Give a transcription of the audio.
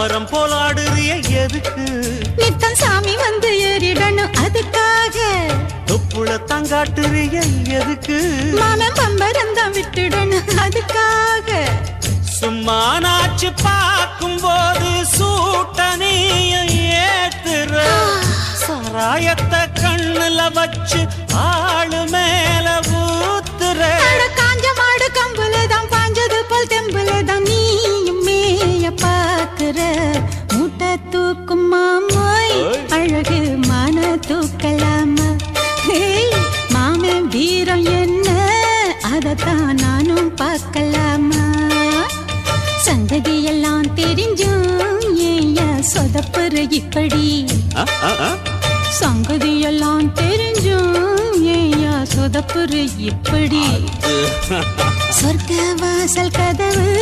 பம்பரம் போலாடுறிய எதுக்கு? நித்தம் சாமி வந்து ஏறிடணும் அதுக்காக. தொப்புள தங்காட்டுறிய எதுக்கு? மாமன் பம்பரம் தான் விட்டுடணும் அதுக்காக. சும்மா நாச்சு பார்க்கும் போது சூட்டனையும் ஏத்துற. சாராயத்தை கண்ணுல வச்சு ஆளு மேல ஊத்துற. காஞ்ச மாடு கம்புலதான் பாஞ்சது போல் தெம்புலதான் நீயும் மேய பாக்குற. மூட்டை தூக்கும் மாமாய் அழகு மான தூக்கலாமா? மாமன் வீரம் என்ன அதத்தான் நானும் பார்க்கலாமா? சந்ததி எல்லாம் தெரிஞ்சும் ஏயா சொதப்புற இப்படி? சங்கதி எல்லாம் தெரிஞ்சும் ஏயா சொதப்புற இப்படி? சொர்க்க வாசல் கதவு